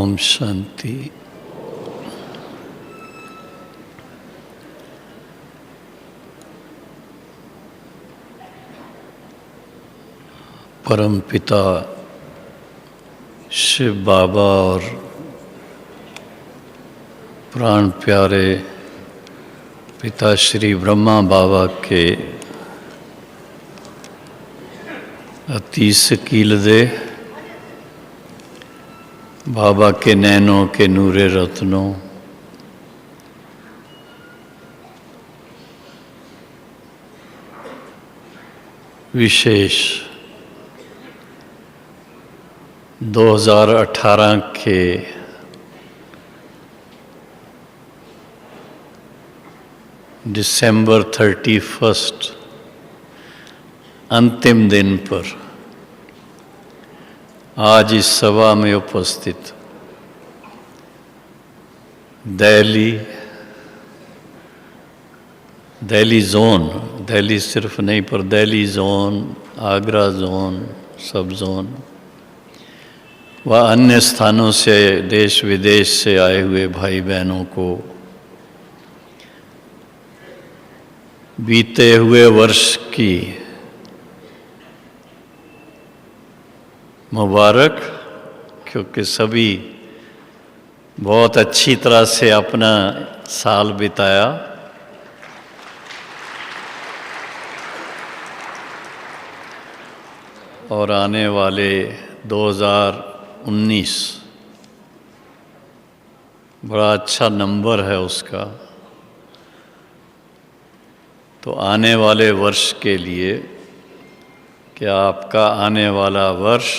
ओम शांति। परमपिता शिव बाबा और प्राण प्यारे पिता श्री ब्रह्मा बाबा के अतीस कीलदे बाबा के नैनों के नूरे रत्नों, विशेष 2018 के दिसंबर 31 अंतिम दिन पर आज इस सभा में उपस्थित दिल्ली जोन, दिल्ली सिर्फ नहीं पर दिल्ली जोन, आगरा जोन, सब जोन व अन्य स्थानों से देश विदेश से आए हुए भाई बहनों को बीते हुए वर्ष की मुबारक, क्योंकि सभी बहुत अच्छी तरह से अपना साल बिताया। और आने वाले 2019 बड़ा अच्छा नंबर है उसका, तो आने वाले वर्ष के लिए क्या आपका आने वाला वर्ष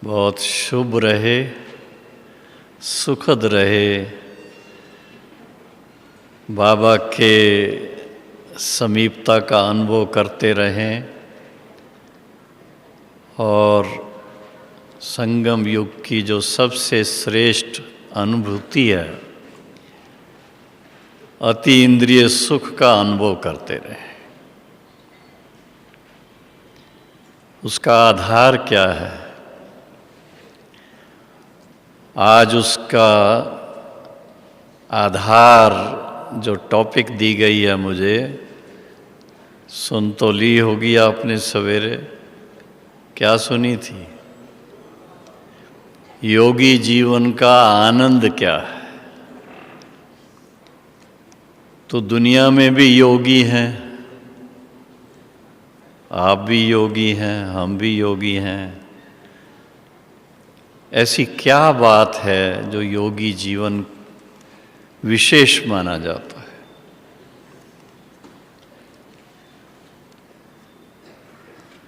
बहुत शुभ रहे, सुखद रहे, बाबा के समीपता का अनुभव करते रहें और संगम युग की जो सबसे श्रेष्ठ अनुभूति है, अति इंद्रिय सुख का अनुभव करते रहें। उसका आधार क्या है? आज उसका आधार जो टॉपिक दी गई है, मुझे सुन तो ली होगी आपने सवेरे, क्या सुनी थी? योगी जीवन का आनंद क्या है? तो दुनिया में भी योगी हैं, आप भी योगी हैं, हम भी योगी हैं। ऐसी क्या बात है जो योगी जीवन विशेष माना जाता है?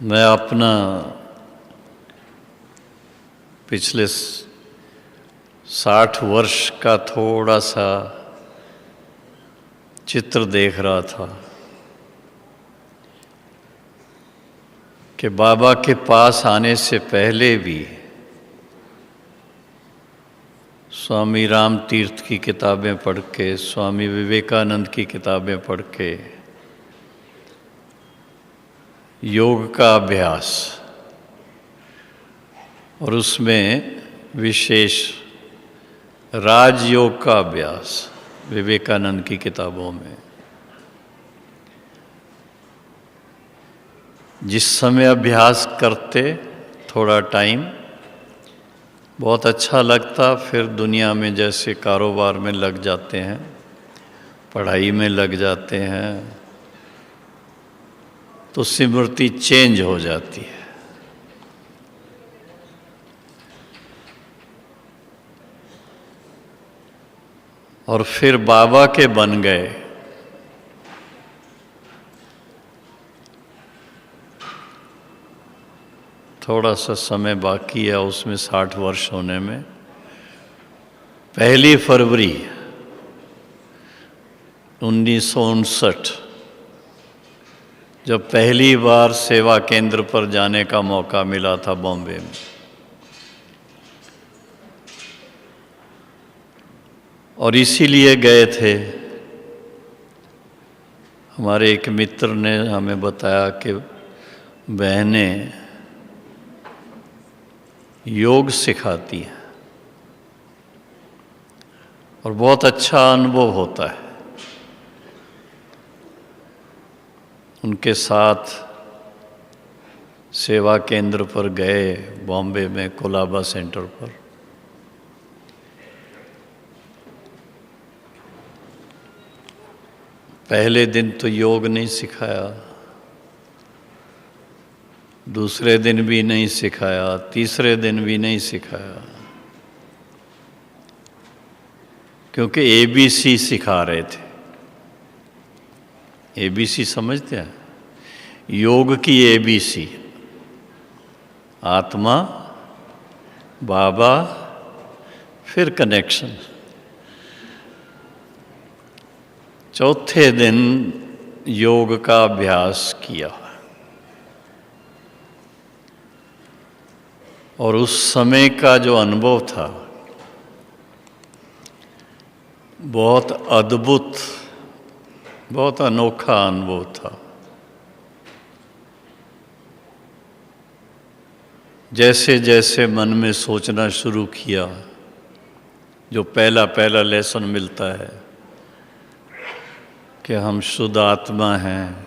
मैं अपना पिछले 60 वर्ष का थोड़ा सा चित्र देख रहा था कि बाबा के पास आने से पहले भी स्वामी राम तीर्थ की किताबें पढ़ के, स्वामी विवेकानंद की किताबें पढ़ के योग का अभ्यास, और उसमें विशेष राजयोग का अभ्यास विवेकानंद की किताबों में, जिस समय अभ्यास करते थोड़ा टाइम बहुत अच्छा लगता, फिर दुनिया में जैसे कारोबार में लग जाते हैं, पढ़ाई में लग जाते हैं, तो स्मृति चेंज हो जाती है। और फिर बाबा के बन गए, थोड़ा सा समय बाकी है उसमें 60 वर्ष होने में। 1 फरवरी 1959 जब पहली बार सेवा केंद्र पर जाने का मौका मिला था बॉम्बे में, और इसीलिए गए थे। हमारे एक मित्र ने हमें बताया कि बहनें योग सिखाती हैं, और बहुत अच्छा अनुभव होता है। उनके साथ सेवा केंद्र पर गए, बॉम्बे में कोलाबा सेंटर पर। पहले दिन तो योग नहीं सिखाया, दूसरे दिन भी नहीं सिखाया, तीसरे दिन भी नहीं सिखाया, क्योंकि एबीसी सिखा रहे थे। एबीसी समझते हैं? योग की एबीसी: आत्मा, बाबा, फिर कनेक्शन। चौथे दिन योग का अभ्यास किया और उस समय का जो अनुभव था बहुत अद्भुत, बहुत अनोखा अनुभव था। जैसे जैसे मन में सोचना शुरू किया, जो पहला पहला लेसन मिलता है कि हम शुद्ध आत्मा हैं,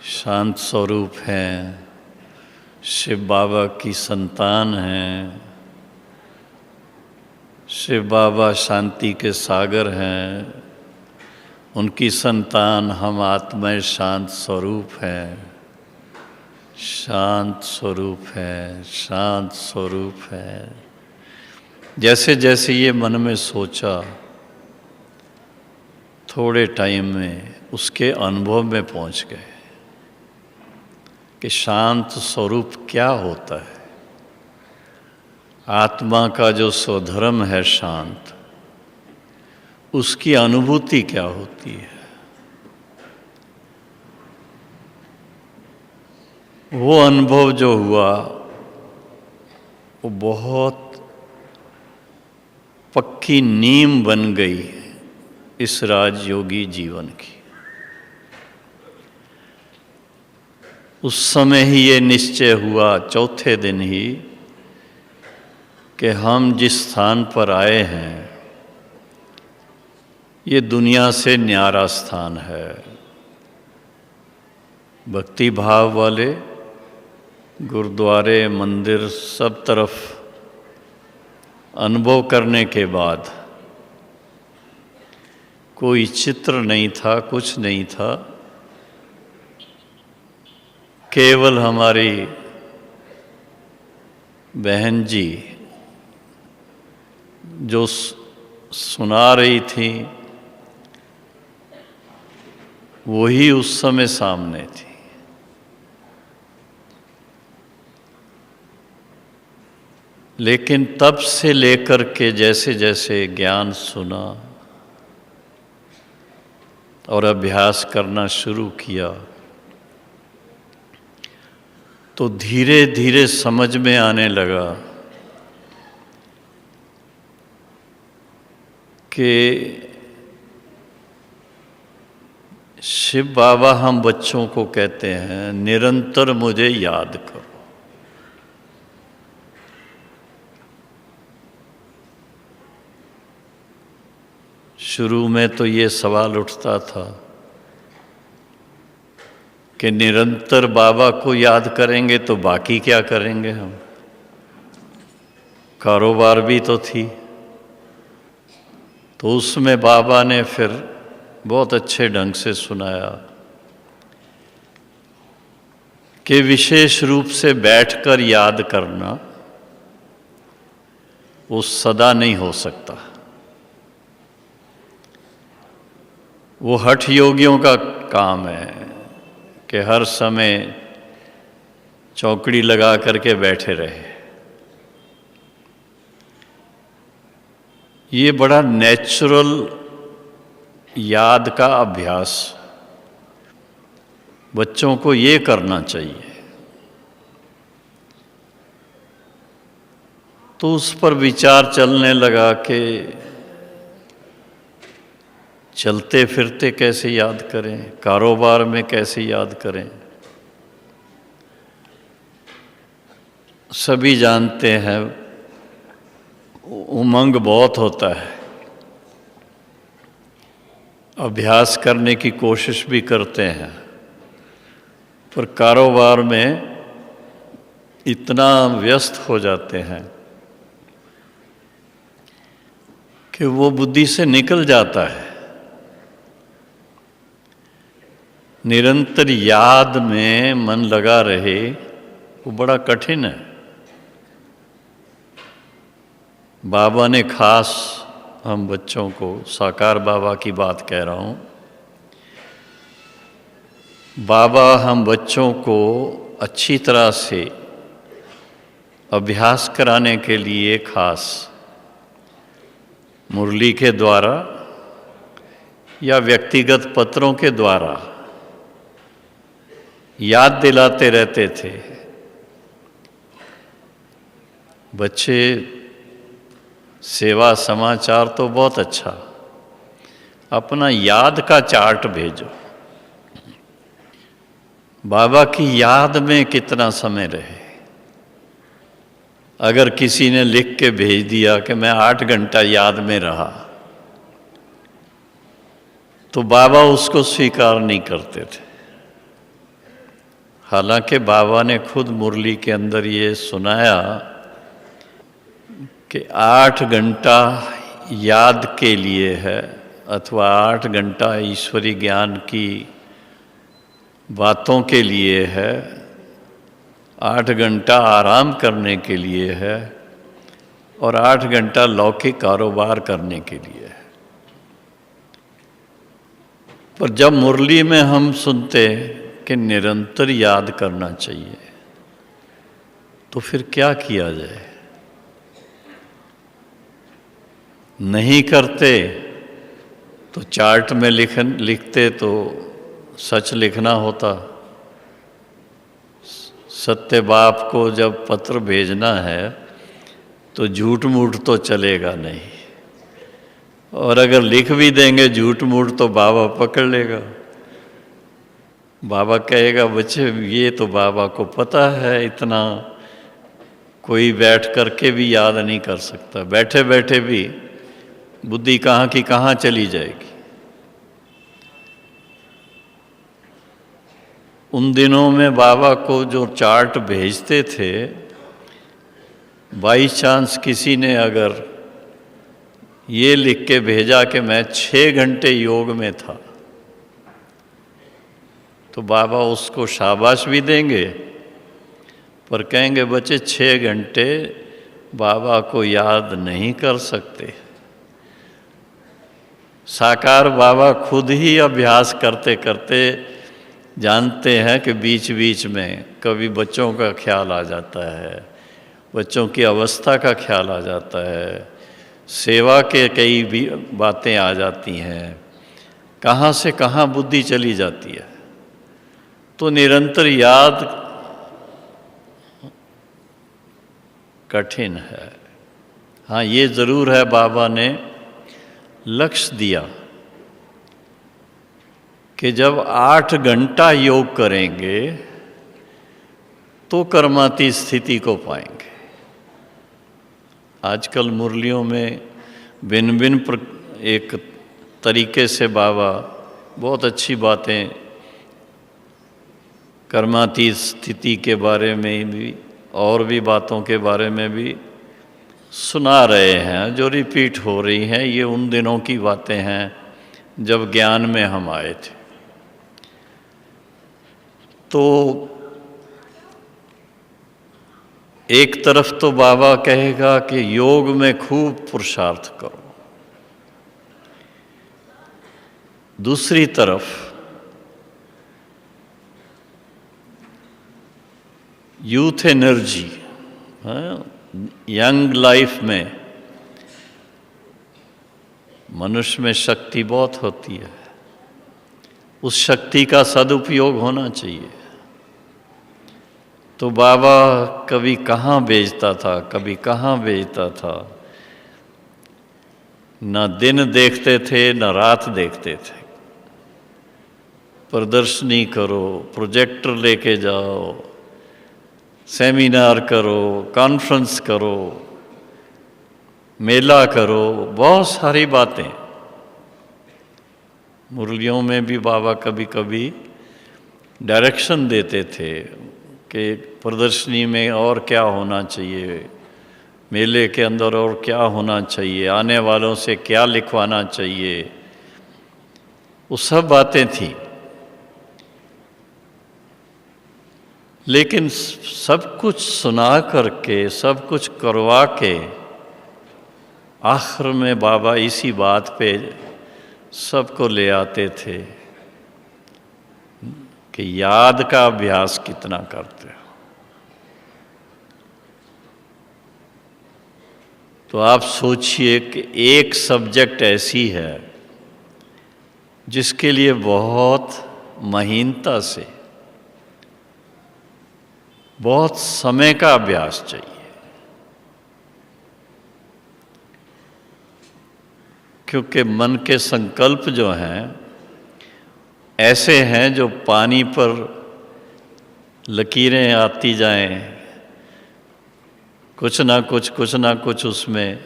शांत स्वरूप हैं, शिव बाबा की संतान हैं, शिव बाबा शांति के सागर हैं, उनकी संतान हम आत्मा शांत स्वरूप हैं, शांत स्वरूप है, शांत स्वरूप है। जैसे जैसे ये मन में सोचा, थोड़े टाइम में उसके अनुभव में पहुंच गए कि शांत स्वरूप क्या होता है। आत्मा का जो स्वधर्म है शांत, उसकी अनुभूति क्या होती है। वो अनुभव जो हुआ वो बहुत पक्की नींव बन गई इस राजयोगी जीवन की। उस समय ही ये निश्चय हुआ, चौथे दिन ही, कि हम जिस स्थान पर आए हैं ये दुनिया से न्यारा स्थान है। भक्ति भाव वाले गुरुद्वारे, मंदिर सब तरफ अनुभव करने के बाद कोई चित्र नहीं था, कुछ नहीं था। केवल हमारी बहन जी जो सुना रही थी वही उस समय सामने थी। लेकिन तब से लेकर के जैसे जैसे ज्ञान सुना और अभ्यास करना शुरू किया तो धीरे धीरे समझ में आने लगा कि शिव बाबा हम बच्चों को कहते हैं, निरंतर मुझे याद करो। शुरू में तो ये सवाल उठता था कि निरंतर बाबा को याद करेंगे तो बाकी क्या करेंगे हम? कारोबार भी तो थी। तो उसमें बाबा ने फिर बहुत अच्छे ढंग से सुनाया कि विशेष रूप से बैठकर याद करना वो सदा नहीं हो सकता। वो हठ योगियों का काम है कि हर समय चौकड़ी लगा करके बैठे रहे। ये बड़ा नेचुरल याद का अभ्यास बच्चों को ये करना चाहिए। तो उस पर विचार चलने लगा कि चलते फिरते कैसे याद करें, कारोबार में कैसे याद करें। सभी जानते हैं उमंग बहुत होता है, अभ्यास करने की कोशिश भी करते हैं, पर कारोबार में इतना व्यस्त हो जाते हैं कि वो बुद्धि से निकल जाता है। निरंतर याद में मन लगा रहे वो बड़ा कठिन है। बाबा ने खास हम बच्चों को, साकार बाबा की बात कह रहा हूँ, बाबा हम बच्चों को अच्छी तरह से अभ्यास कराने के लिए खास मुरली के द्वारा या व्यक्तिगत पत्रों के द्वारा याद दिलाते रहते थे। बच्चे सेवा समाचार तो बहुत अच्छा, अपना याद का चार्ट भेजो, बाबा की याद में कितना समय रहे। अगर किसी ने लिख के भेज दिया कि मैं 8 घंटा याद में रहा, तो बाबा उसको स्वीकार नहीं करते थे। हालांकि बाबा ने खुद मुरली के अंदर ये सुनाया कि 8 घंटा याद के लिए है, अथवा 8 घंटा ईश्वरी ज्ञान की बातों के लिए है, 8 घंटा आराम करने के लिए है, और 8 घंटा लौकिक कारोबार करने के लिए है। पर जब मुरली में हम सुनते कि निरंतर याद करना चाहिए, तो फिर क्या किया जाए? नहीं करते तो चार्ट में लिखते तो सच लिखना होता। सत्य बाप को जब पत्र भेजना है तो झूठ मूठ तो चलेगा नहीं, और अगर लिख भी देंगे झूठ मूठ तो बाबा पकड़ लेगा। बाबा कहेगा बच्चे ये तो बाबा को पता है, इतना कोई बैठ करके भी याद नहीं कर सकता, बैठे बैठे भी बुद्धि कहाँ की कहाँ चली जाएगी। उन दिनों में बाबा को जो चार्ट भेजते थे, बाई चांस किसी ने अगर ये लिख के भेजा कि मैं 6 घंटे योग में था, तो बाबा उसको शाबाश भी देंगे, पर कहेंगे बच्चे 6 घंटे बाबा को याद नहीं कर सकते। साकार बाबा खुद ही अभ्यास करते करते जानते हैं कि बीच बीच में कभी बच्चों का ख्याल आ जाता है, बच्चों की अवस्था का ख्याल आ जाता है, सेवा के कई भी बातें आ जाती हैं, कहाँ से कहाँ बुद्धि चली जाती है। तो निरंतर याद कठिन है। हाँ, ये ज़रूर है, बाबा ने लक्ष्य दिया कि जब 8 घंटा योग करेंगे तो कर्माती स्थिति को पाएंगे। आजकल मुरलियों में भिन्न भिन्न एक तरीके से बाबा बहुत अच्छी बातें कर्मातीत स्थिति के बारे में भी और भी बातों के बारे में भी सुना रहे हैं, जो रिपीट हो रही हैं। ये उन दिनों की बातें हैं जब ज्ञान में हम आए थे। तो एक तरफ तो बाबा कहेगा कि योग में खूब पुरुषार्थ करो, दूसरी तरफ यूथ एनर्जी, यंग लाइफ में मनुष्य में शक्ति बहुत होती है, उस शक्ति का सदुपयोग होना चाहिए। तो बाबा कभी कहाँ भेजता था, कभी कहाँ भेजता था, न दिन देखते थे न रात देखते थे। प्रदर्शनी करो, प्रोजेक्टर लेके जाओ, सेमिनार करो, कॉन्फ्रेंस करो, मेला करो, बहुत सारी बातें। मुरलियों में भी बाबा कभी कभी डायरेक्शन देते थे कि प्रदर्शनी में और क्या होना चाहिए, मेले के अंदर और क्या होना चाहिए, आने वालों से क्या लिखवाना चाहिए, वो सब बातें थी। लेकिन सब कुछ सुना करके, सब कुछ करवा के आखिर में बाबा इसी बात पे सबको ले आते थे कि याद का अभ्यास कितना करते हो। तो आप सोचिए कि एक सब्जेक्ट ऐसी है जिसके लिए बहुत महीनता से, बहुत समय का अभ्यास चाहिए। क्योंकि मन के संकल्प जो हैं ऐसे हैं जो पानी पर लकीरें आती जाएं, कुछ ना कुछ उसमें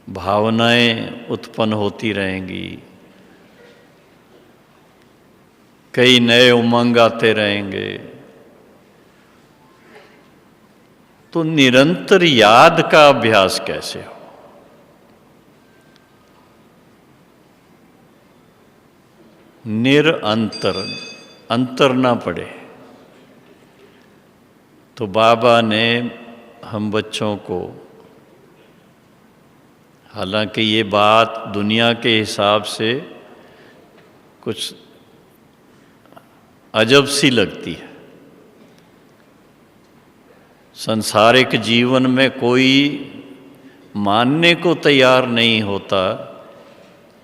भावनाएं उत्पन्न होती रहेंगी, कई नए उमंग आते रहेंगे। तो निरंतर याद का अभ्यास कैसे हो? निरंतर, अंतर ना पड़े। तो बाबा ने हम बच्चों को, हालांकि ये बात दुनिया के हिसाब से कुछ अजब सी लगती है, संसारिक जीवन में कोई मानने को तैयार नहीं होता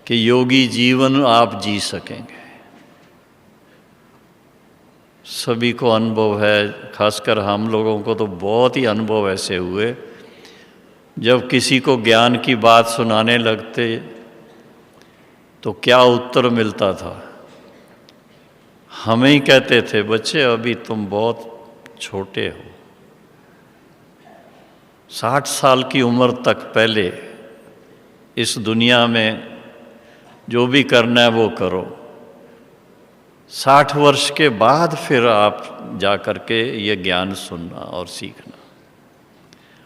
कि योगी जीवन आप जी सकेंगे। सभी को अनुभव है, खासकर हम लोगों को तो बहुत ही अनुभव ऐसे हुए, जब किसी को ज्ञान की बात सुनाने लगते तो क्या उत्तर मिलता था। हमें ही कहते थे, बच्चे अभी तुम बहुत छोटे हो, 60 साल की उम्र तक पहले इस दुनिया में जो भी करना है वो करो, 60 वर्ष के बाद फिर आप जा कर के ये ज्ञान सुनना और सीखना।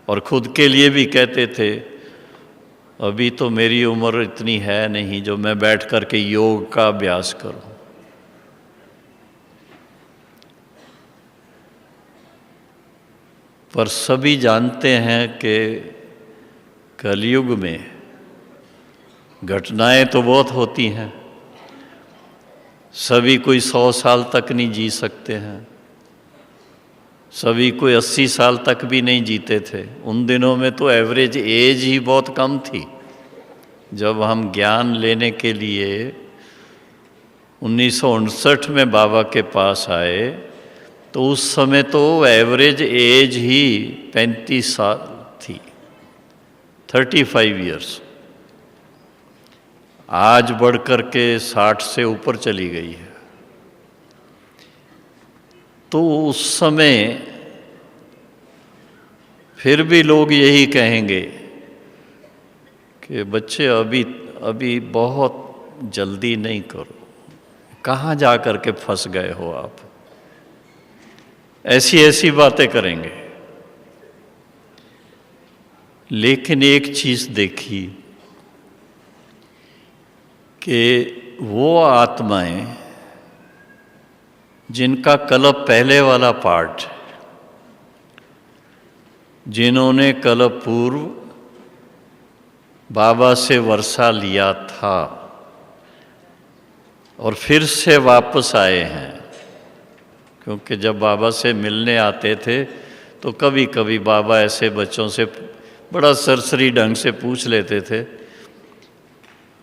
और खुद के लिए भी कहते थे, अभी तो मेरी उम्र इतनी है नहीं जो मैं बैठ कर के योग का अभ्यास करूं। पर सभी जानते हैं कि कलयुग में घटनाएं तो बहुत होती हैं, सभी कोई 100 साल तक नहीं जी सकते हैं, सभी कोई 80 साल तक भी नहीं जीते थे। उन दिनों में तो एवरेज एज ही बहुत कम थी। जब हम ज्ञान लेने के लिए 1959 में बाबा के पास आए तो उस समय तो एवरेज एज ही 35 साल थी, 35 इयर्स। आज बढ़ कर के 60 से ऊपर चली गई है। तो उस समय फिर भी लोग यही कहेंगे कि बच्चे अभी बहुत जल्दी नहीं करो, कहाँ जा कर के फंस गए हो आप, ऐसी ऐसी बातें करेंगे। लेकिन एक चीज़ देखी कि वो आत्माएं जिनका कल्प पहले वाला पार्ट, जिन्होंने कल्प पूर्व बाबा से वर्षा लिया था और फिर से वापस आए हैं, क्योंकि जब बाबा से मिलने आते थे तो कभी कभी बाबा ऐसे बच्चों से बड़ा सरसरी ढंग से पूछ लेते थे,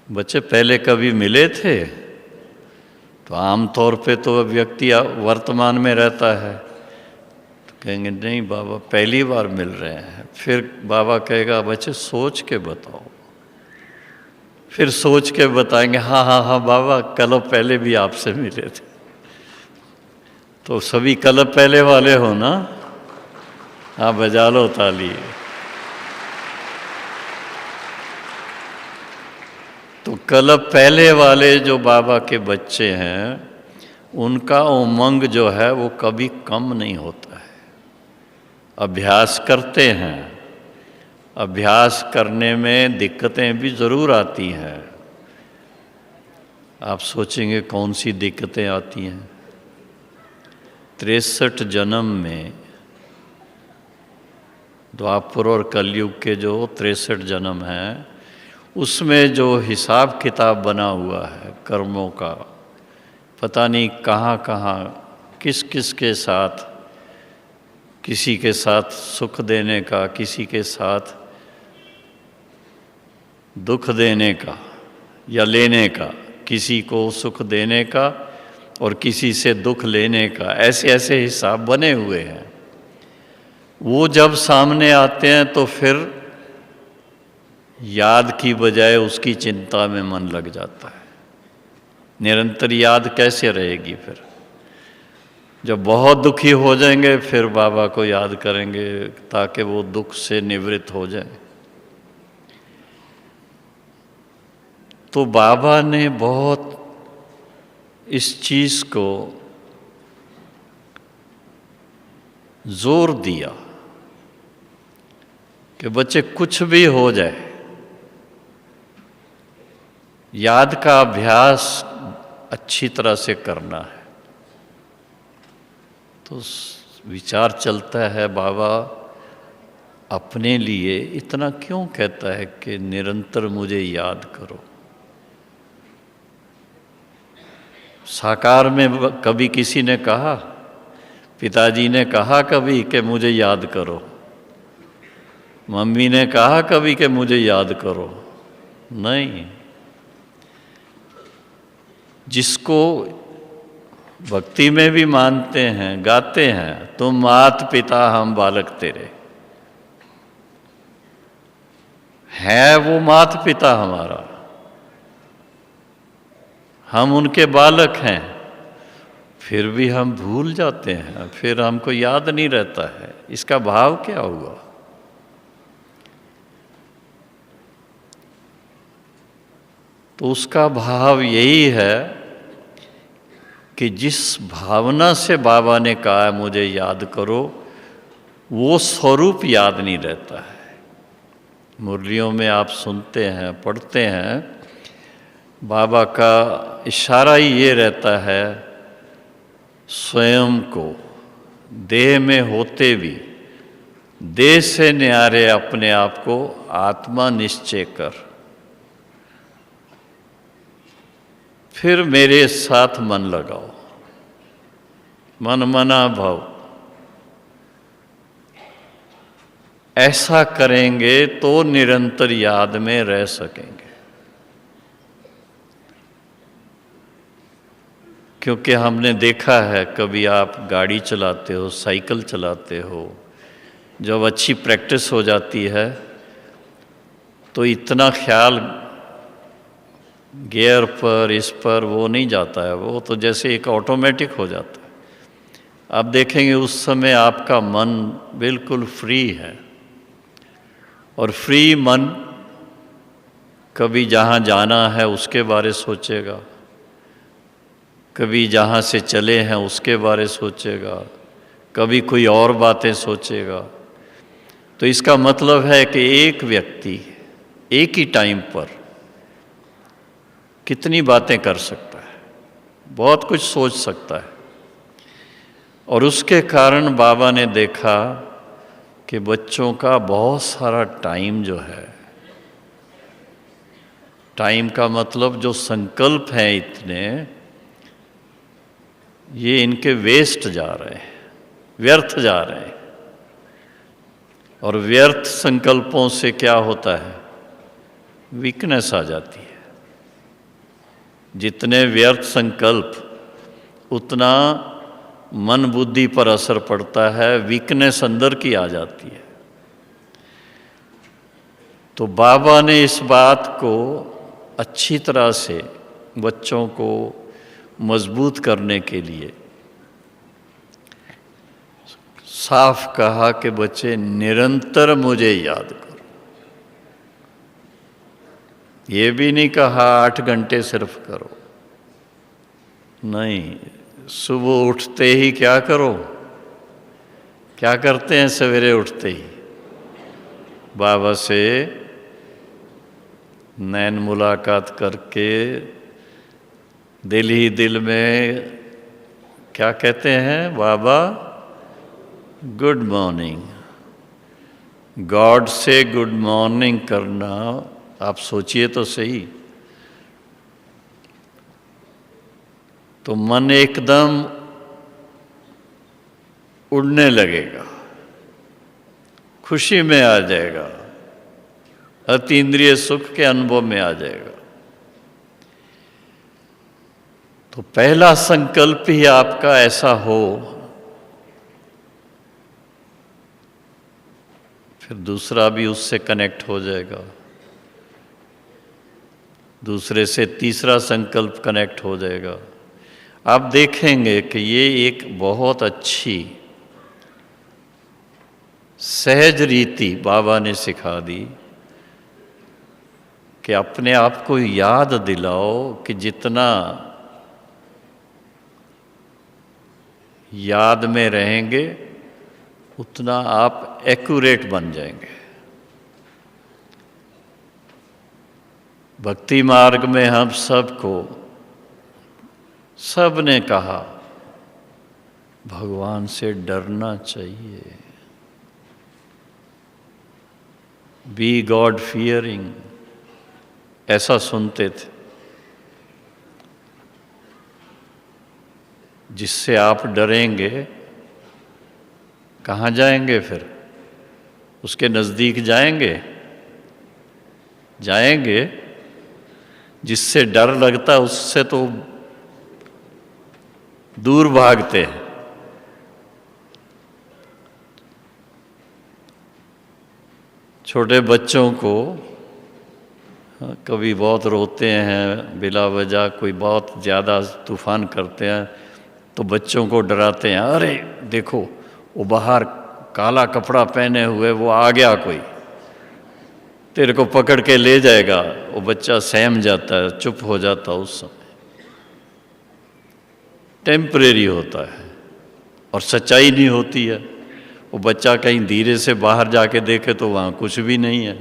बच्चे पहले कभी मिले थे? तो आमतौर पे तो व्यक्ति वर्तमान में रहता है, तो कहेंगे नहीं बाबा पहली बार मिल रहे हैं। फिर बाबा कहेगा बच्चे सोच के बताओ, फिर सोच के बताएंगे हाँ हाँ हाँ बाबा कल पहले भी आपसे मिले थे। तो सभी कल पहले वाले हो ना? हाँ बजा लो ताली। कल पहले वाले जो बाबा के बच्चे हैं उनका उमंग जो है वो कभी कम नहीं होता है। अभ्यास करते हैं, अभ्यास करने में दिक्कतें भी ज़रूर आती हैं। आप सोचेंगे कौन सी दिक्कतें आती हैं? 63 जन्म में, द्वापर और कलयुग के जो 63 जन्म हैं, उसमें जो हिसाब किताब बना हुआ है कर्मों का, पता नहीं कहाँ कहाँ किस किस के साथ, किसी के साथ सुख देने का, किसी के साथ दुख देने का या लेने का, किसी को सुख देने का और किसी से दुख लेने का, ऐसे ऐसे हिसाब बने हुए हैं। वो जब सामने आते हैं तो फिर याद की बजाय उसकी चिंता में मन लग जाता है। निरंतर याद कैसे रहेगी फिर? जब बहुत दुखी हो जाएंगे फिर बाबा को याद करेंगे ताकि वो दुख से निवृत्त हो जाए। तो बाबा ने बहुत इस चीज़ को जोर दिया कि बच्चे कुछ भी हो जाए, याद का अभ्यास अच्छी तरह से करना है। तो विचार चलता है बाबा अपने लिए इतना क्यों कहता है कि निरंतर मुझे याद करो। साकार में कभी किसी ने कहा, पिताजी ने कहा कभी कि मुझे याद करो, मम्मी ने कहा कभी कि मुझे याद करो? नहीं। जिसको भक्ति में भी मानते हैं, गाते हैं, तुम मात पिता हम बालक तेरे, है वो मात पिता हमारा, हम उनके बालक हैं, फिर भी हम भूल जाते हैं, फिर हमको याद नहीं रहता है। इसका भाव क्या हुआ? तो उसका भाव यही है कि जिस भावना से बाबा ने कहा मुझे याद करो, वो स्वरूप याद नहीं रहता है। मुरलियों में आप सुनते हैं, पढ़ते हैं, बाबा का इशारा ही ये रहता है, स्वयं को देह में होते भी देह से न्यारे अपने आप को आत्मा निश्चय कर, फिर मेरे साथ मन लगाओ, मन मना भव। ऐसा करेंगे तो निरंतर याद में रह सकेंगे। क्योंकि हमने देखा है, कभी आप गाड़ी चलाते हो, साइकिल चलाते हो, जब अच्छी प्रैक्टिस हो जाती है तो इतना ख्याल गियर पर, इस पर वो नहीं जाता है, वो तो जैसे एक ऑटोमेटिक हो जाता है। आप देखेंगे उस समय आपका मन बिल्कुल फ्री है, और फ्री मन कभी जहाँ जाना है उसके बारे सोचेगा, कभी जहाँ से चले हैं उसके बारे सोचेगा, कभी कोई और बातें सोचेगा। तो इसका मतलब है कि एक व्यक्ति एक ही टाइम पर कितनी बातें कर सकता है, बहुत कुछ सोच सकता है। और उसके कारण बाबा ने देखा कि बच्चों का बहुत सारा टाइम जो है, टाइम का मतलब जो संकल्प हैं इतने, ये इनके वेस्ट जा रहे हैं, व्यर्थ जा रहे हैं। और व्यर्थ संकल्पों से क्या होता है? वीकनेस आ जाती है। जितने व्यर्थ संकल्प उतना मन बुद्धि पर असर पड़ता है, वीकनेस अंदर की आ जाती है। तो बाबा ने इस बात को अच्छी तरह से बच्चों को मजबूत करने के लिए साफ कहा कि बच्चे निरंतर मुझे याद करो। ये भी नहीं कहा 8 घंटे सिर्फ करो, नहीं, सुबह उठते ही क्या करो, क्या करते हैं सवेरे उठते ही? बाबा से नैन मुलाकात करके दिल ही दिल में क्या कहते हैं, बाबा गुड मॉर्निंग। गॉड से गुड मॉर्निंग करना, आप सोचिए तो सही, तो मन एकदम उड़ने लगेगा, खुशी में आ जाएगा, अतीन्द्रिय सुख के अनुभव में आ जाएगा। तो पहला संकल्प ही आपका ऐसा हो, फिर दूसरा भी उससे कनेक्ट हो जाएगा, दूसरे से तीसरा संकल्प कनेक्ट हो जाएगा। आप देखेंगे कि ये एक बहुत अच्छी सहज रीति बाबा ने सिखा दी कि अपने आप को याद दिलाओ कि जितना याद में रहेंगे उतना आप एक्यूरेट बन जाएंगे। भक्ति मार्ग में हम सबको, सब ने कहा भगवान से डरना चाहिए, बी गॉड फियरिंग, ऐसा सुनते थे। जिससे आप डरेंगे कहाँ जाएंगे फिर? उसके नज़दीक जाएंगे? जाएंगे? जिससे डर लगता उससे तो दूर भागते हैं। छोटे बच्चों को कभी बहुत रोते हैं बिला वजह, कोई बहुत ज़्यादा तूफान करते हैं तो बच्चों को डराते हैं, अरे देखो वो बाहर काला कपड़ा पहने हुए वो आ गया, कोई तेरे को पकड़ के ले जाएगा। वो बच्चा सहम जाता है, चुप हो जाता है, उस समय टेम्परेरी होता है और सच्चाई नहीं होती है। वो बच्चा कहीं धीरे से बाहर जाके देखे तो वहाँ कुछ भी नहीं है।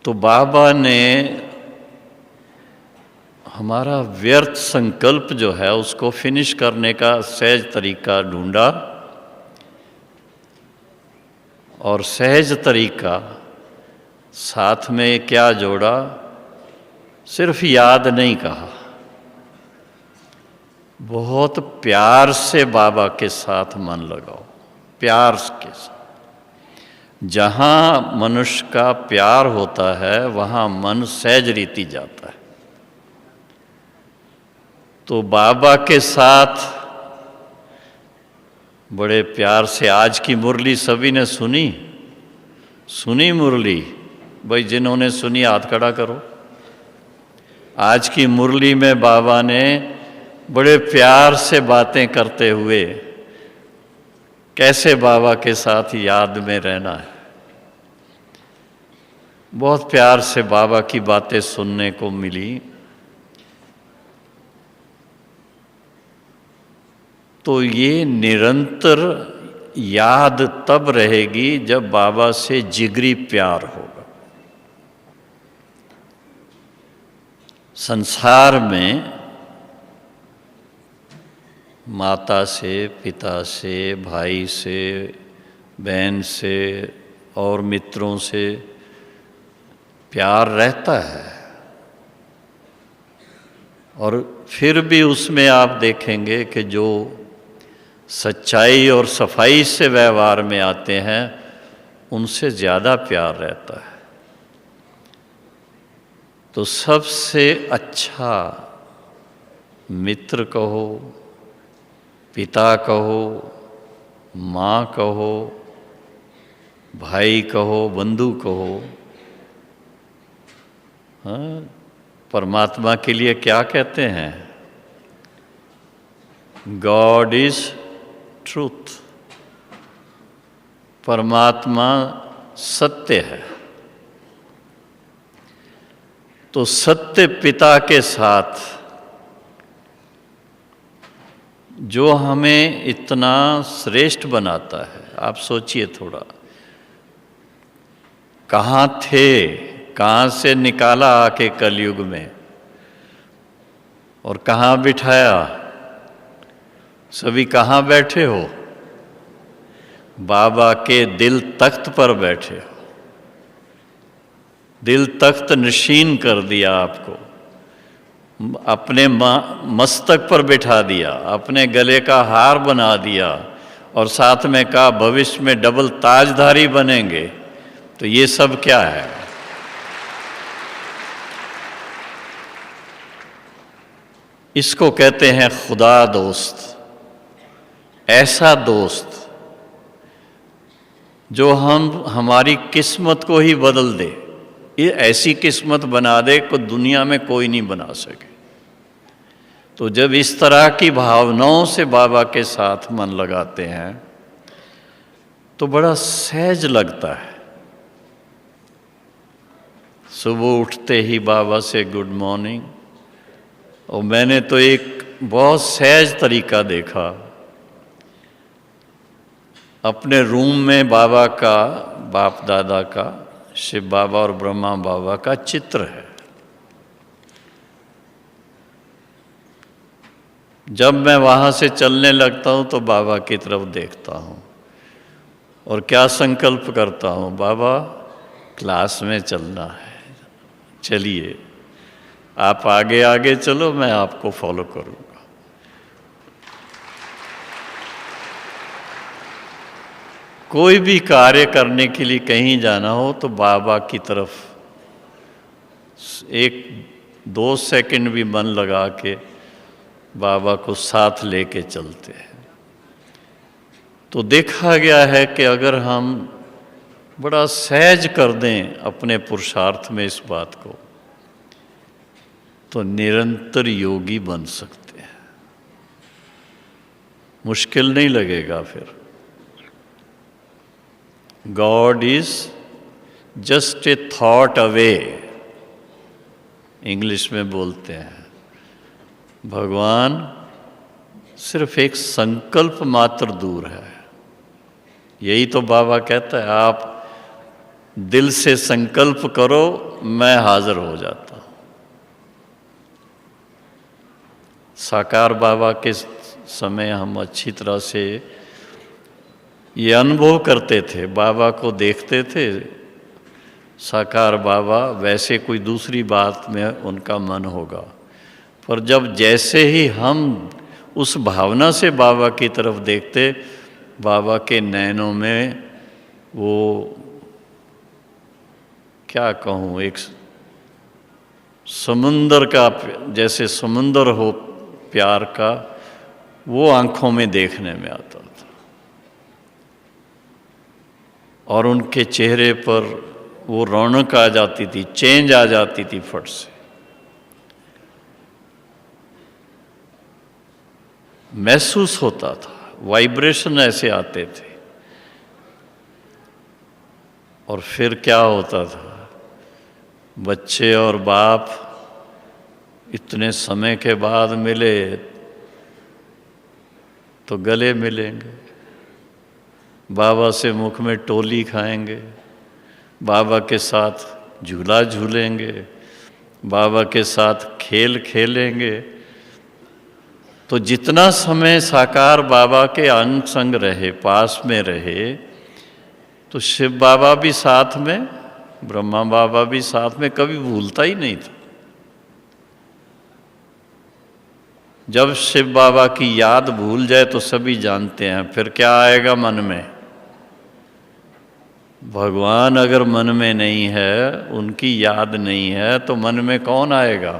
तो बाबा ने हमारा व्यर्थ संकल्प जो है उसको फिनिश करने का सहज तरीका ढूंढा, और सहज तरीका साथ में क्या जोड़ा? सिर्फ याद नहीं कहा, बहुत प्यार से बाबा के साथ मन लगाओ, प्यार के साथ। जहाँ मनुष्य का प्यार होता है वहाँ मन सहज रीति जाता है। तो बाबा के साथ बड़े प्यार से, आज की मुरली सभी ने सुनी? सुनी मुरली? भाई जिन्होंने सुनी हाथ खड़ा करो। आज की मुरली में बाबा ने बड़े प्यार से बातें करते हुए कैसे बाबा के साथ याद में रहना है, बहुत प्यार से बाबा की बातें सुनने को मिली। तो ये निरंतर याद तब रहेगी जब बाबा से जिगरी प्यार होगा। संसार में माता से, पिता से, भाई से, बहन से और मित्रों से प्यार रहता है, और फिर भी उसमें आप देखेंगे कि जो सच्चाई और सफाई से व्यवहार में आते हैं उनसे ज़्यादा प्यार रहता है। तो सबसे अच्छा मित्र कहो, पिता कहो, माँ कहो, भाई कहो, बंधु कहो, हाँ, परमात्मा के लिए क्या कहते हैं? God is truth. परमात्मा सत्य है। तो सत्य पिता के साथ जो हमें इतना श्रेष्ठ बनाता है, आप सोचिए थोड़ा, कहाँ थे, कहाँ से निकाला आके कलयुग में और कहाँ बिठाया, सभी कहाँ बैठे हो? बाबा के दिल तख्त पर बैठे हो। दिल तख्त नशीन कर दिया आपको, अपने मस्तक पर बिठा दिया, अपने गले का हार बना दिया और साथ में कहा भविष्य में डबल ताजधारी बनेंगे। तो ये सब क्या है? इसको कहते हैं खुदा दोस्त। ऐसा दोस्त जो हमारी किस्मत को ही बदल दे, ये ऐसी किस्मत बना दे को दुनिया में कोई नहीं बना सके। तो जब इस तरह की भावनाओं से बाबा के साथ मन लगाते हैं तो बड़ा सहज लगता है। सुबह उठते ही बाबा से गुड मॉर्निंग, और मैंने तो एक बहुत सहज तरीका देखा। अपने रूम में बाबा का, बाप दादा का, शिव बाबा और ब्रह्मा बाबा का चित्र है। जब मैं वहाँ से चलने लगता हूँ तो बाबा की तरफ देखता हूँ और क्या संकल्प करता हूँ, बाबा क्लास में चलना है, चलिए आप आगे आगे चलो, मैं आपको फॉलो करूँगा। कोई भी कार्य करने के लिए कहीं जाना हो तो बाबा की तरफ 1-2 सेकंड भी मन लगा के बाबा को साथ लेके चलते हैं। तो देखा गया है कि अगर हम बड़ा सहज कर दें अपने पुरुषार्थ में इस बात को, तो निरंतर योगी बन सकते हैं। मुश्किल नहीं लगेगा फिर। God is just a thought away, English में बोलते हैं। भगवान सिर्फ एक संकल्प मात्र दूर है। यही तो बाबा कहता है, आप दिल से संकल्प करो, मैं हाजिर हो जाता हूँ। साकार बाबा के समय हम अच्छी तरह से ये अनुभव करते थे, बाबा को देखते थे, साकार बाबा वैसे कोई दूसरी बात में उनका मन होगा, पर जब जैसे ही हम उस भावना से बाबा की तरफ देखते, बाबा के नैनों में वो क्या कहूँ, एक समुंदर का, जैसे समुंदर हो प्यार का, वो आंखों में देखने में आता था। और उनके चेहरे पर वो रौनक आ जाती थी, चेंज आ जाती थी फट से। महसूस होता था, वाइब्रेशन ऐसे आते थे। और फिर क्या होता था, बच्चे और बाप इतने समय के बाद मिले तो गले मिलेंगे, बाबा से मुख में टोली खाएंगे, बाबा के साथ झूला झूलेंगे, बाबा के साथ खेल खेलेंगे। तो जितना समय साकार बाबा के अंग संग रहे, पास में रहे, तो शिव बाबा भी साथ में, ब्रह्मा बाबा भी साथ में, कभी भूलता ही नहीं था। जब शिव बाबा की याद भूल जाए तो सभी जानते हैं फिर क्या आएगा मन में। भगवान अगर मन में नहीं है, उनकी याद नहीं है, तो मन में कौन आएगा?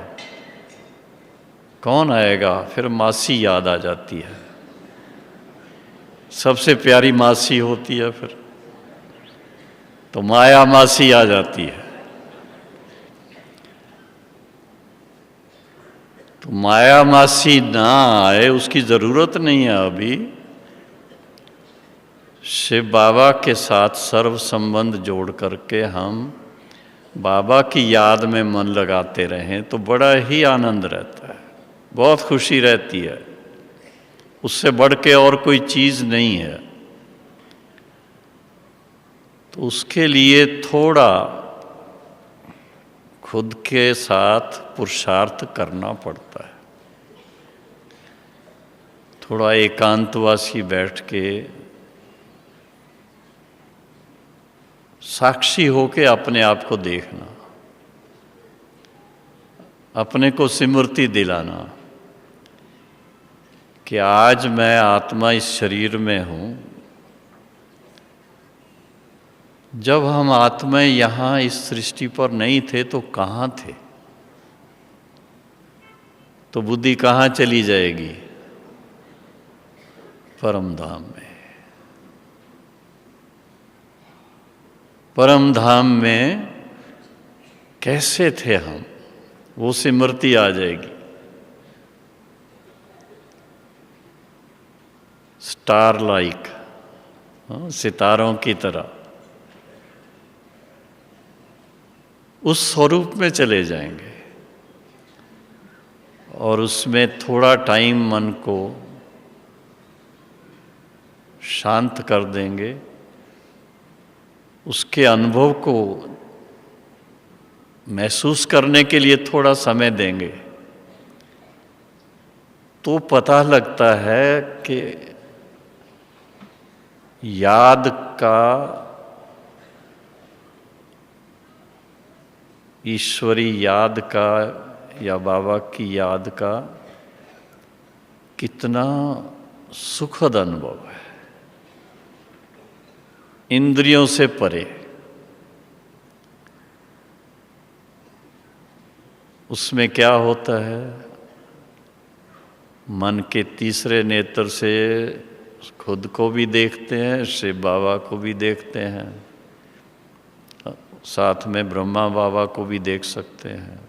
कौन आएगा? फिर मासी याद आ जाती है, सबसे प्यारी मासी होती है, फिर तो माया मासी आ जाती है। तो माया मासी ना आए उसकी ज़रूरत नहीं है अभी। शिव बाबा के साथ सर्व संबंध जोड़ करके हम बाबा की याद में मन लगाते रहें तो बड़ा ही आनंद रहता है, बहुत खुशी रहती है। उससे बढ़ के और कोई चीज़ नहीं है। तो उसके लिए थोड़ा खुद के साथ पुरुषार्थ करना पड़ता है। थोड़ा एकांतवासी बैठ के साक्षी होके अपने आप को देखना, अपने को स्मृति दिलाना कि आज मैं आत्मा इस शरीर में हूँ। जब हम आत्मा यहाँ इस सृष्टि पर नहीं थे तो कहाँ थे? तो बुद्धि कहाँ चली जाएगी? परम धाम में। परम धाम में कैसे थे हम, वो स्मृति आ जाएगी। स्टार लाइक, सितारों की तरह उस स्वरूप में चले जाएंगे और उसमें थोड़ा टाइम मन को शांत कर देंगे, उसके अनुभव को महसूस करने के लिए थोड़ा समय देंगे, तो पता लगता है कि याद का, ईश्वरी याद का या बाबा की याद का कितना सुखद अनुभव है, इंद्रियों से परे। उसमें क्या होता है? मन के तीसरे नेत्र से खुद को भी देखते हैं, शिव बाबा को भी देखते हैं, साथ में ब्रह्मा बाबा को भी देख सकते हैं।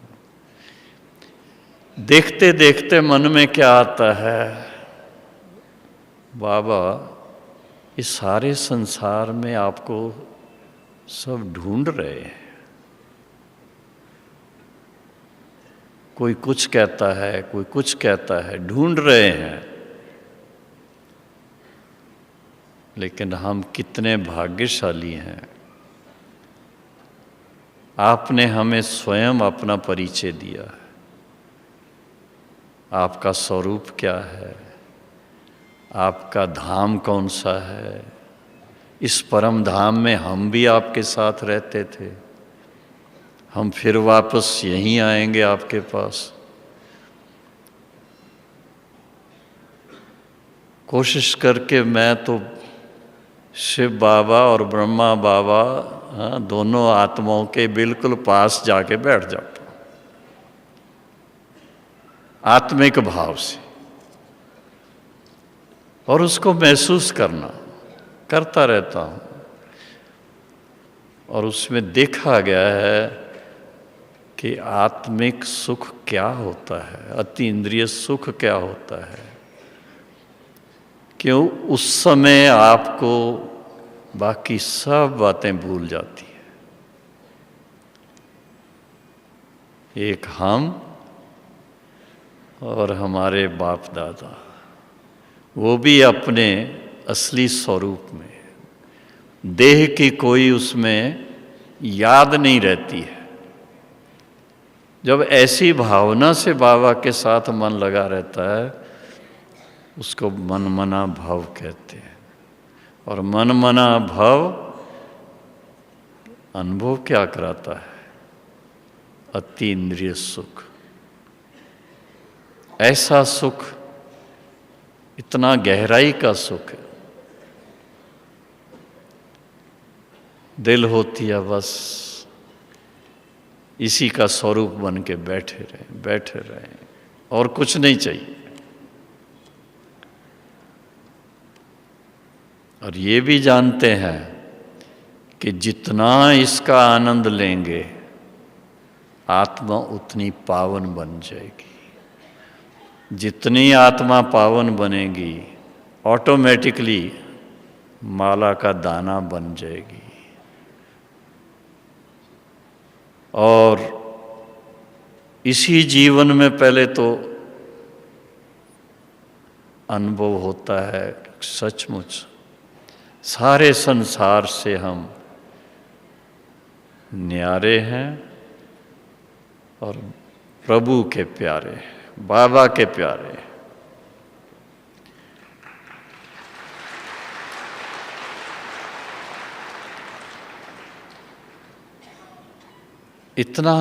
देखते देखते मन में क्या आता है? बाबा, इस सारे संसार में आपको सब ढूंढ रहे हैं। कोई कुछ कहता है, कोई कुछ कहता है, ढूंढ रहे हैं। लेकिन हम कितने भाग्यशाली हैं, आपने हमें स्वयं अपना परिचय दिया है। आपका स्वरूप क्या है, आपका धाम कौन सा है। इस परम धाम में हम भी आपके साथ रहते थे, हम फिर वापस यहीं आएंगे आपके पास। कोशिश करके मैं तो शिव बाबा और ब्रह्मा बाबा, दोनों आत्माओं के बिल्कुल पास जाके बैठ जाता हूँ, आत्मिक भाव से, और उसको महसूस करता रहता हूँ। और उसमें देखा गया है कि आत्मिक सुख क्या होता है, अति इंद्रिय सुख क्या होता है। क्यों? उस समय आपको बाकी सब बातें भूल जाती है। एक हम और हमारे बाप दादा, वो भी अपने असली स्वरूप में, देह की कोई उसमें याद नहीं रहती है। जब ऐसी भावना से बाबा के साथ मन लगा रहता है, उसको मनमना भाव कहते हैं। और मनमना भाव अनुभव क्या कराता है? अति इंद्रिय सुख। ऐसा सुख, इतना गहराई का सुख है, दिल होती है बस इसी का स्वरूप बन के बैठे रहे, और कुछ नहीं चाहिए। और ये भी जानते हैं कि जितना इसका आनंद लेंगे, आत्मा उतनी पावन बन जाएगी। जितनी आत्मा पावन बनेगी, ऑटोमेटिकली माला का दाना बन जाएगी। और इसी जीवन में पहले तो अनुभव होता है सचमुच सारे संसार से हम न्यारे हैं और प्रभु के प्यारे हैं, बाबा के प्यारे हैं। इतना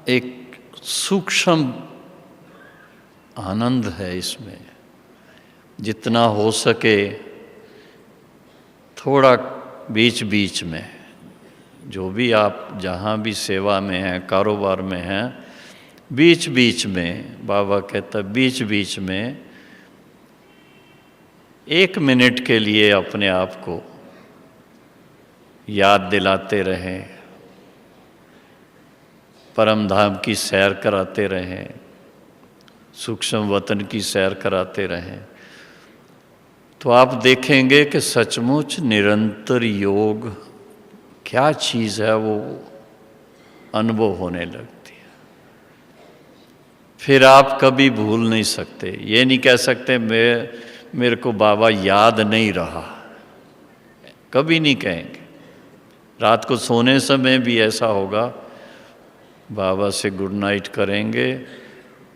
एक सूक्ष्म आनंद है इसमें, जितना हो सके थोड़ा बीच बीच में, जो भी आप जहाँ भी सेवा में हैं, कारोबार में हैं, बीच बीच में, बाबा कहता बीच बीच में 1 मिनट के लिए अपने आप को याद दिलाते रहें, परम धाम की सैर कराते रहें, सूक्ष्म वतन की सैर कराते रहें, तो आप देखेंगे कि सचमुच निरंतर योग क्या चीज़ है वो अनुभव होने लगती है। फिर आप कभी भूल नहीं सकते, ये नहीं कह सकते मेरे को बाबा याद नहीं रहा, कभी नहीं कहेंगे। रात को सोने समय भी ऐसा होगा, बाबा से गुड नाइट करेंगे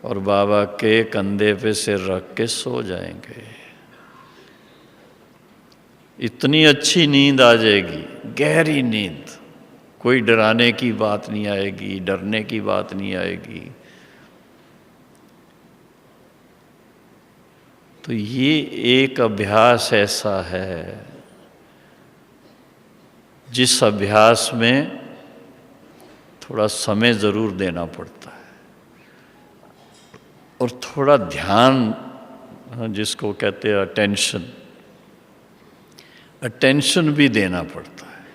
और बाबा के कंधे पे सिर रख के सो जाएंगे। इतनी अच्छी नींद आ जाएगी, गहरी नींद, कोई डराने की बात नहीं आएगी, डरने की बात नहीं आएगी। तो ये एक अभ्यास ऐसा है जिस अभ्यास में थोड़ा समय ज़रूर देना पड़ता है और थोड़ा ध्यान, जिसको कहते हैं अटेंशन भी देना पड़ता है।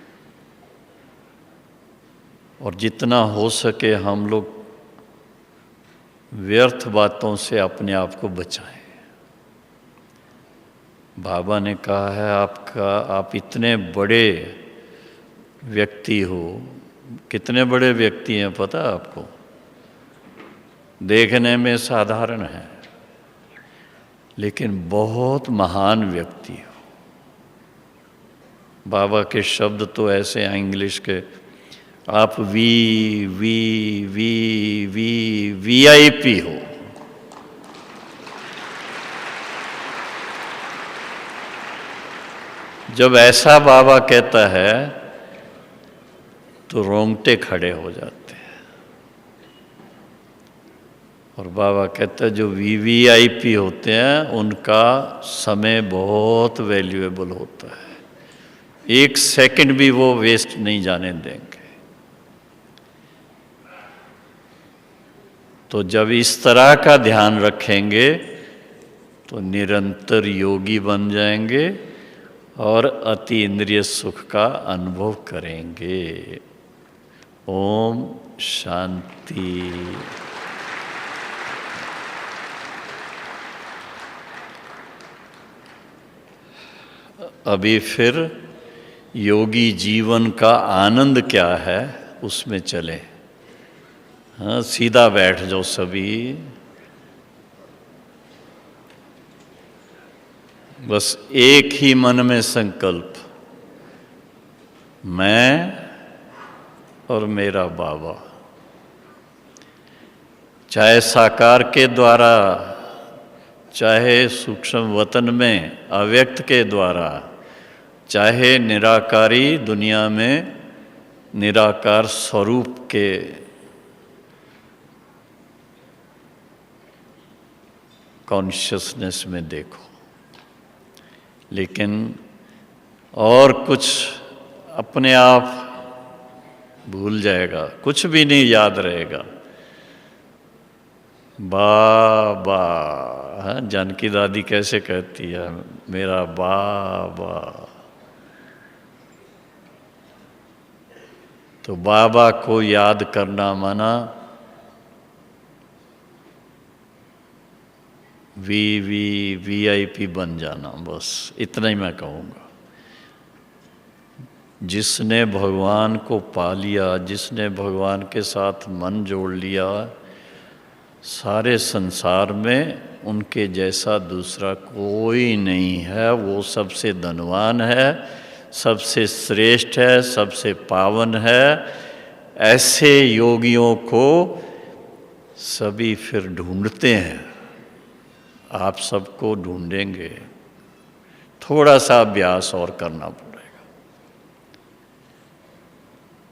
और जितना हो सके हम लोग व्यर्थ बातों से अपने आप को बचाएं। बाबा ने कहा है आप इतने बड़े व्यक्ति हो। कितने बड़े व्यक्ति हैं पता है आपको? देखने में साधारण है लेकिन बहुत महान व्यक्ति हो। बाबा के शब्द तो ऐसे हैं इंग्लिश के, आप वीआईपी हो। जब ऐसा बाबा कहता है तो रोंगटे खड़े हो जाते हैं। और बाबा कहता है जो वीवीआईपी होते हैं उनका समय बहुत वैल्यूएबल होता है, 1 सेकंड भी वो वेस्ट नहीं जाने देंगे। तो जब इस तरह का ध्यान रखेंगे तो निरंतर योगी बन जाएंगे और अति इंद्रिय सुख का अनुभव करेंगे। ओम शांति। अभी फिर योगी जीवन का आनंद क्या है उसमें चले। हाँ, सीधा बैठ जाओ सभी। बस एक ही मन में संकल्प, मैं और मेरा बाबा। चाहे साकार के द्वारा, चाहे सूक्ष्म वतन में अव्यक्त के द्वारा, चाहे निराकारी दुनिया में निराकार स्वरूप के कॉन्शियसनेस में देखो। लेकिन और कुछ अपने आप भूल जाएगा, कुछ भी नहीं याद रहेगा। बाबा, हाँ, जानकी दादी कैसे कहती है, मेरा बाबा। तो बाबा को याद करना माना वीआईपी बन जाना। बस इतना ही मैं कहूँगा। जिसने भगवान को पा लिया, जिसने भगवान के साथ मन जोड़ लिया, सारे संसार में उनके जैसा दूसरा कोई नहीं है। वो सबसे धनवान है, सबसे श्रेष्ठ है, सबसे पावन है। ऐसे योगियों को सभी फिर ढूंढते हैं। आप सबको ढूंढेंगे, थोड़ा सा अभ्यास और करना पड़ेगा।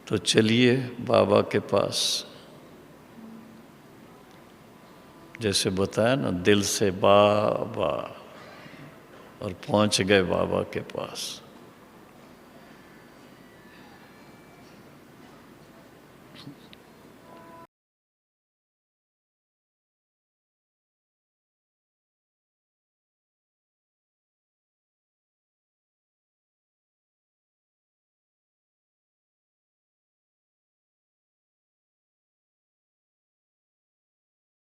तो चलिए बाबा के पास, जैसे बताया ना, दिल से बाबा, और पहुंच गए बाबा के पास।